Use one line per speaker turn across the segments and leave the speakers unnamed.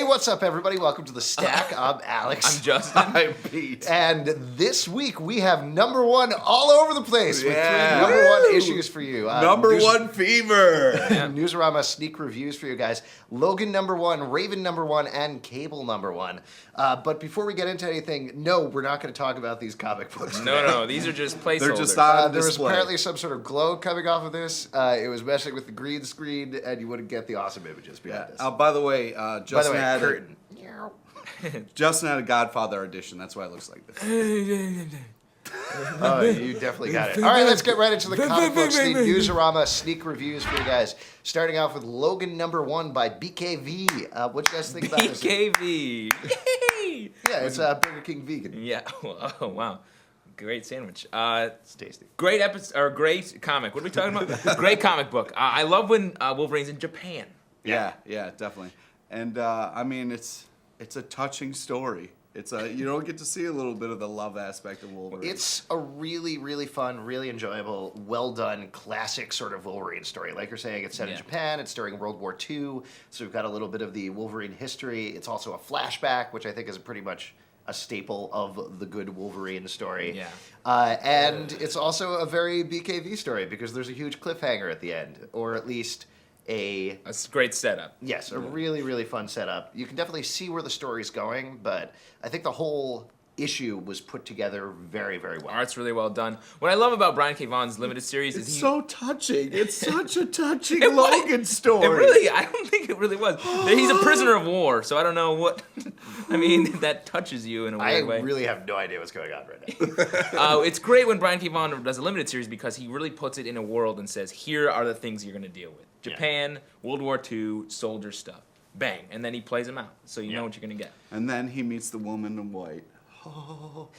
what's up, everybody? Welcome to The Stack. I'm Alex.
I'm Justin.
I'm Pete.
And this week, we have number one all over the place with 3 number one issues for you.
Number one fever.
Newsarama Sneak Reviews for you guys. Logan number one, Raven number one, and Cable number one. But before we get into anything, no, we're not going to talk about these comic books.
No, these are just placeholders.
They're just on
There was
display.
apparently some sort of glow coming off of this. It was messing with the green screen, and you wouldn't get the awesome images behind this.
By the way, Justin had
curtain.
Justin had a Godfather edition. That's why it looks like this.
Oh, you definitely got it. All right, let's get right into the comic books, the Newsarama Sneak Reviews for you guys. Starting off with Logan number one by BKV. What do you guys think about this?
BKV. Yay!
Yeah, it's Burger King vegan.
Yeah. Oh wow. Great sandwich.
It's tasty.
Great episode or great comic. What are we talking about? Great comic book. I love when Wolverine's in Japan.
Yeah, definitely. And I mean, it's a touching story. It's you don't get to see a little bit of the love aspect of Wolverine.
It's a really, really fun, really enjoyable, well done, classic sort of Wolverine story. Like you're saying, it's set in Japan. It's during World War II, so we've got a little bit of the Wolverine history. It's also a flashback, which I think is pretty much a staple of the good Wolverine story.
Yeah.
And it's also a very BKV story because there's a huge cliffhanger at the end, or at least a
great setup.
Yes, a really, really fun setup. You can definitely see where the story's going, but I think the whole issue was put together very, very well.
Art's really well done. What I love about Brian K. Vaughan's limited series is
It's so touching. It's such a touching
It was.
Logan story.
It really, I don't think it really was. He's a prisoner of war, so I don't know what. I mean, that touches you in a weird way.
I really have no idea what's going on right now.
It's great when Brian K. Vaughan does a limited series because he really puts it in a world and says, here are the things you're going to deal with. Japan, World War II, soldier stuff. Bang. And then he plays them out, so you know what you're going to get.
And then he meets the woman in white. Oh,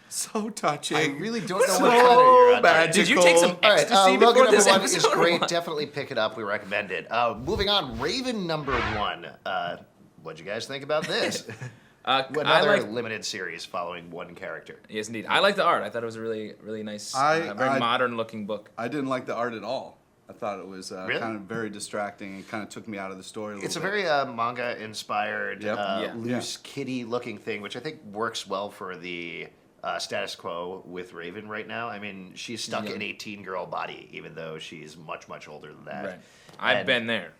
so touching.
I really don't know what kind you're on.
Magical.
Did you take some
All right,
ecstasy
Logan
before
number
this
one is
episode?
great. Definitely pick it up. We recommend it. Moving on, Raven number one. What'd you guys think about this? Another limited series following one character.
Yes, indeed. I like the art. I thought it was a really, really nice, very modern-looking book.
I didn't like the art at all. I thought it was
Really?
kind of very distracting and kind of took me out of the story a little
It's a
bit.
very manga-inspired,
Yep.
loose, kitty-looking thing, which I think works well for the status quo with Raven right now. I mean, she's stuck in a teen-girl body, even though she's much, much older than that.
Right. I've been there.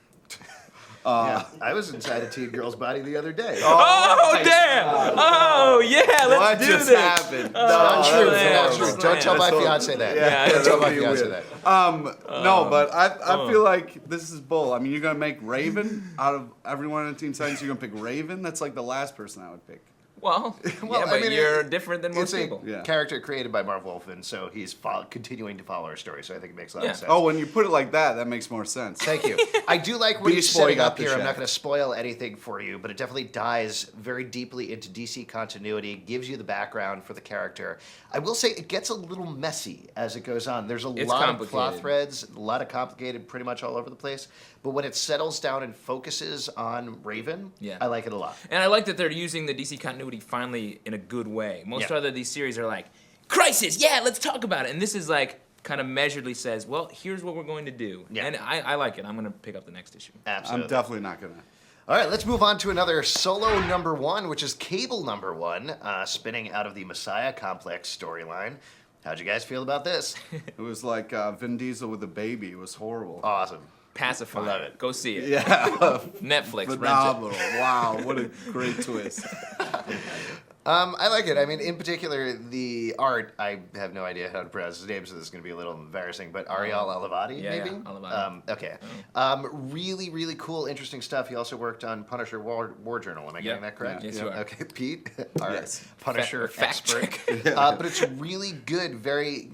Yeah, I was inside a teen girl's body the other day.
Oh, damn! Oh, yeah, let's
What
do
just
this.
happened?
Not true.
man.
Not true. Don't tell my fiance that.
Yeah,
Don't tell my
that'd be
fiance
weird.
that.
No, but I feel like this is bull. I mean, you're gonna make Raven out of everyone in Teen Titans. You're gonna pick Raven. That's like the last person I would pick.
Well, yeah,
Well,
but
I mean,
you're different than most
It's a
people.
Yeah.
character created by Marv Wolfman, so he's continuing to follow our story, so I think it makes a lot of sense.
Oh, when you put it like that, that makes more sense.
Thank you. I do like what he's
Beast Boy
setting
got
up
the
here. I'm not
shaft.
going to spoil anything for you, but it definitely dives very deeply into DC continuity, gives you the background for the character. I will say it gets a little messy as it goes on. There's a lot of plot threads, a lot of complicated, pretty much all over the place. But when it settles down and focuses on Raven, I like it a lot.
And I like that they're using the DC continuity finally in a good way. Most
Yeah.
other these series are like, crisis, yeah, let's talk about it. And this is like, kind of measuredly says, well, here's what we're going to do.
Yeah.
And I like it. I'm going to pick up the next issue.
Absolutely.
I'm definitely not gonna.
All right, let's move on to another solo number one, which is Cable number one, spinning out of the Messiah Complex storyline. How'd you guys feel about this?
It was like Vin Diesel with a baby. It was horrible.
Awesome.
Pacify.
I love it.
Go see it.
Yeah,
Netflix,
phenomenal.
rent it.
Wow, what a great twist.
I like it. I mean, in particular, the art, I have no idea how to pronounce his name, so this is going to be a little embarrassing, but Ariel Alavadi, maybe?
Yeah, Alavadi.
Okay. Really, really cool, interesting stuff. He also worked on Punisher War Journal. Am I getting that correct?
Yes, you are.
Okay, Pete, our
Yes.
Punisher
Fact
expert.
check.
But it's really good, very,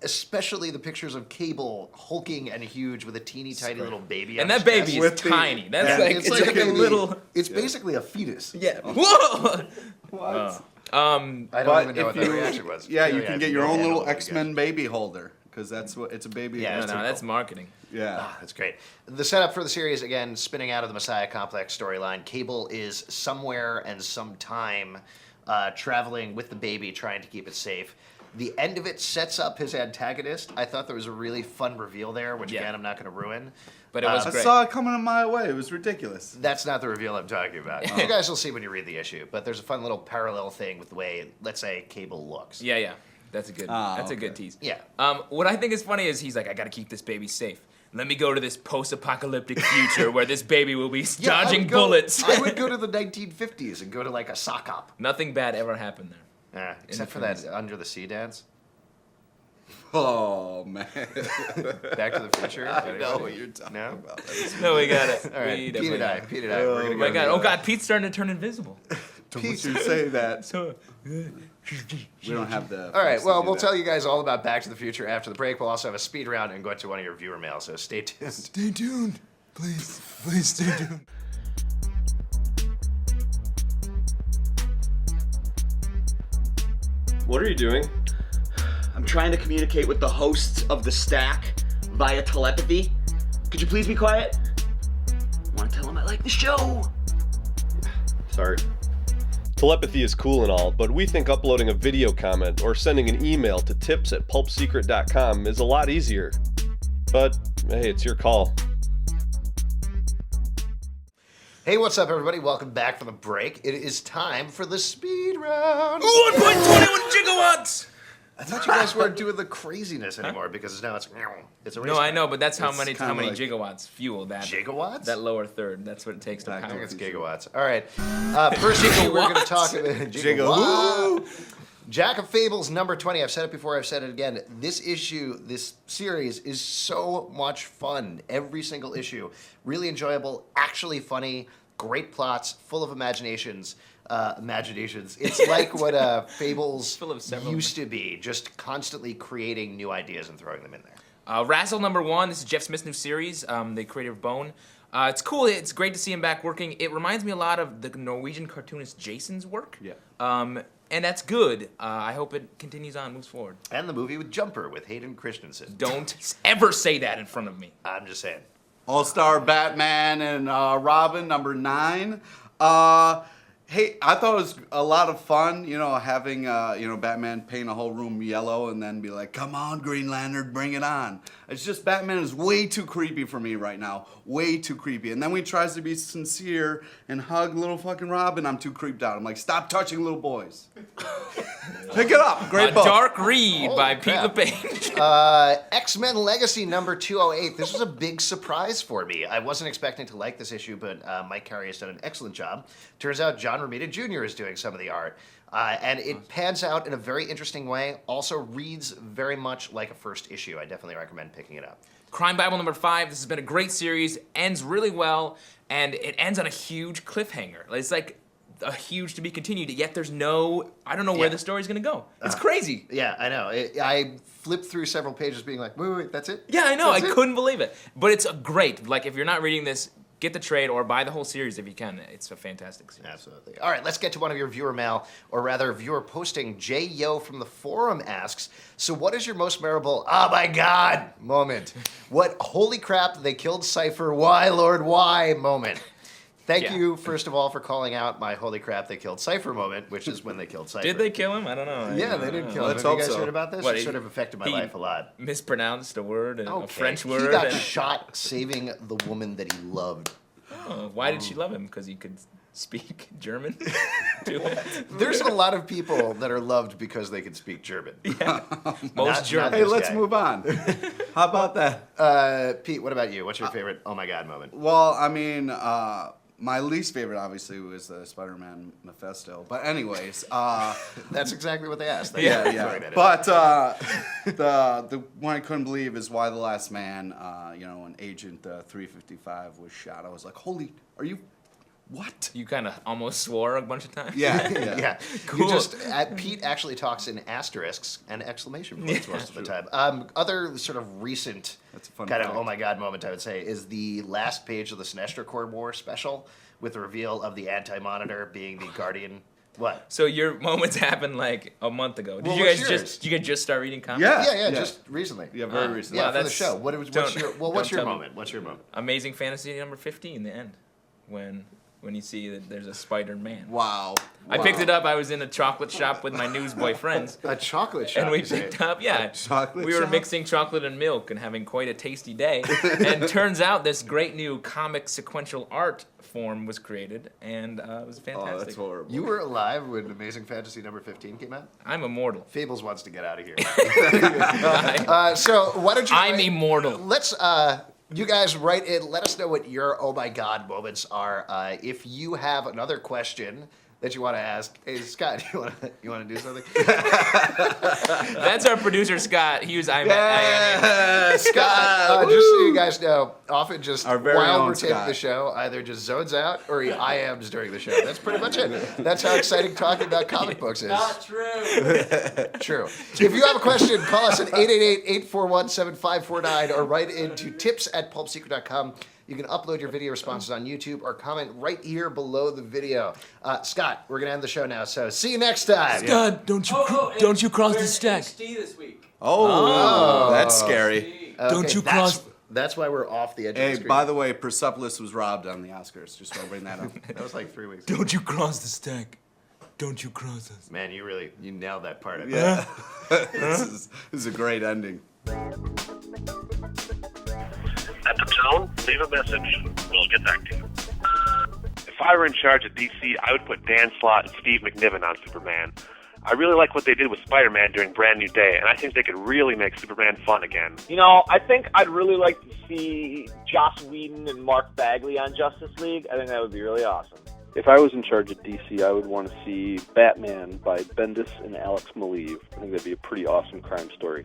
especially the pictures of Cable hulking and huge with a teeny tiny little baby.
And
on
that
his
baby
chest.
is tiny. That's
Yeah,
like, it's like a little...
It's basically a fetus.
Yeah. Whoa!
What?
I don't
But
even know what
if
that
you-
reaction was.
Yeah,
Really,
you
I
can
have
get
no
your own
handle
little
on what you
X-Men baby holder because that's what it's a baby.
Yeah,
No,
holder.
that's marketing.
Yeah.
Ah, that's great. The setup for the series, again, spinning out of the Messiah Complex storyline. Cable is somewhere and sometime traveling with the baby, trying to keep it safe. The end of it sets up his antagonist. I thought there was a really fun reveal there, which again I'm not going to ruin.
But it was great.
I saw it coming a mile away. It was ridiculous.
That's not the reveal I'm talking about. You guys will see when you read the issue. But there's a fun little parallel thing with the way, let's say, Cable looks.
Yeah. That's a good. That's a good tease.
Yeah.
What I think is funny is he's like, I got to keep this baby safe. Let me go to this post-apocalyptic future where this baby will be dodging bullets.
I would go to the 1950s and go to like a sock op.
Nothing bad ever happened there.
Except for that under the sea dance.
Oh, man.
Back to the Future.
I know what you're talking about.
No, we got it.
All right, Pete and I. We're gonna
Oh my God! Oh God! Pete's starting to turn invisible.
Don't you say that.
So,
We don't have the...
All right, well, we'll
that.
tell you guys all about Back to the Future after the break. We'll also have a speed round and go into one of your viewer mail, so stay tuned.
Stay tuned. Please stay tuned.
What are you doing?
I'm trying to communicate with the hosts of The Stack via telepathy. Could you please be quiet? I want to tell them I like the show.
Sorry. Telepathy is cool and all, but we think uploading a video comment or sending an email to tips@pulpsecret.com is a lot easier. But, hey, it's your call.
Hey, what's up, everybody? Welcome back from the break. It is time for the speed round.
1.21 gigawatts.
I thought you guys weren't doing the craziness anymore because now it's a race
No, I
car.
know, but that's how
It's
many
kinda like-
gigawatts fuel that.
Gigawatts?
That lower third. That's what it takes to
I think
power.
it's gigawatts. All right. First issue, we're going to talk about
Gigawatt.
Jack of Fables number 20. I've said it before, I've said it again. This issue, this series is so much fun. Every single issue. Really enjoyable, actually funny, great plots, full of imaginations. It's like what Fables
Full of several
used to be, just constantly creating new ideas and throwing them in there.
RASL number 1. This is Jeff Smith's new series, the creator of Bone. It's cool. It's great to see him back working. It reminds me a lot of the Norwegian cartoonist Jason's work.
Yeah.
And that's good. I hope it continues on, moves forward.
And the movie with Jumper with Hayden Christensen.
Don't ever say that in front of me.
I'm just saying.
All-Star Batman and Robin, number 9. Hey, I thought it was a lot of fun, having, Batman paint a whole room yellow and then be like, come on, Green Lantern, bring it on. It's just Batman is way too creepy for me right now. Way too creepy. And then when he tries to be sincere and hug little fucking Robin, I'm too creeped out. I'm like, stop touching little boys. Pick it up. Great book.
Dark Read by Pete
crap.
LePage.
X-Men Legacy number 208. This was a big surprise for me. I wasn't expecting to like this issue, but Mike Carey has done an excellent job. Turns out John Romita Jr. is doing some of the art. And it pans out in a very interesting way. Also reads very much like a first issue. I definitely recommend picking it up.
Crime Bible number 5. This has been a great series. Ends really well, and it ends on a huge cliffhanger. It's like a huge to be continued, yet there's I don't know where the story's gonna go. It's crazy.
Yeah, I know. I flipped through several pages being like, wait, that's it?
Yeah, I know.
That's
I
it?
couldn't believe it. But it's great. Like, if you're not reading this, get the trade or buy the whole series if you can. It's a fantastic series.
Absolutely. All right, let's get to one of your viewer mail, or rather viewer posting. Jay Yo from the forum asks, so what is your most memorable, oh my God, moment? What, holy crap, they killed Cypher, why, Lord, why moment? Thank you, first of all, for calling out my holy crap, they killed Cypher moment, which is when they killed Cypher.
Did they kill him? I don't know.
Yeah, they did kill him.
Let's
Have you
hope
guys
so.
heard about this?
What,
It sort of affected my
he
life a lot.
mispronounced a word, a French
He
word.
got
and-
shot saving the woman that he loved.
Oh, why did she love him? Because he could speak German to it?
There's a lot of people that are loved because they can speak German.
Most
Not
German.
Hey,
this
let's
guy.
move on. How about that?
Pete, what about you? What's your favorite oh my God moment?
Well, I mean, my least favorite, obviously, was the Spider-Man Mephisto. But anyways,
That's exactly what they asked.
yeah. But the one I couldn't believe is Why the Last Man, when Agent 355 was shot. I was like, holy, are you, what?
You kind of almost swore a bunch of times.
Yeah.
Yeah,
Cool.
Pete actually talks in asterisks and exclamation points most of the time. Other sort of recent
That's a fun
kind
fact.
of oh my God moment, I would say, is the last page of the Sinestro Corps War special with the reveal of the Anti-Monitor being the Guardian. What?
So your moments happened like a month ago.
Well, what's yours?
Did you guys just start reading comics?
Yeah.
Just recently.
Yeah, very recently.
Yeah,
Wow,
for the
that's-
show. What's
don't-
your
don't
moment?
tell me.
What's your moment?
Amazing Fantasy number 15, the end, when when you see that there's a Spider-Man.
Wow.
I picked it up. I was in a chocolate shop with my newsboy friends.
A chocolate shop.
And we
you say?
picked up, yeah.
chocolate
We were
shop?
mixing chocolate and milk and having quite a tasty day. And turns out this great new comic sequential art form was created, and it was
Oh,
fantastic.
that's horrible.
You were alive when Amazing Fantasy number 15 came out?
I'm immortal.
Fables wants to get out of here.
I,
So why don't you?
I'm immortal.
Let's. You guys write in. Let us know what your oh my god moments are. If you have another question that you want to ask, hey Scott, you want to do something?
That's our producer Scott. He was I
Scott, just so you guys know, often just
Our very
while
own
we're taping
Scott.
the show, either just zones out or he IMs during the show. That's pretty much it. That's how exciting talking about comic books is.
Not true.
True. If you have a question, call us at 888-841-7549 or write into tips@pulpsecret.com. You can upload your video responses on YouTube or comment right here below the video. Scott, we're going to end the show now, so see you next time.
God, don't you cross the stack.
HD this week.
Oh, that's scary.
Don't you
that's,
cross-
That's why we're off the edge of the
Hey,
screen.
by the way, Persepolis was robbed on the Oscars. Just want to bring that up.
That was like 3 weeks ago.
Don't you cross the stack. Don't you cross us.
Man, you nailed that part of it.
Yeah. This is a great ending.
At the tone, leave a message. We'll get back to you. If I were in charge of DC, I would put Dan Slott and Steve McNiven on Superman. I really like what they did with Spider-Man during Brand New Day, and I think they could really make Superman fun again.
You know, I think I'd really like to see Joss Whedon and Mark Bagley on Justice League. I think that would be really awesome.
If I was in charge of DC, I would want to see Batman by Bendis and Alex Maleev. I think that'd be a pretty awesome crime story.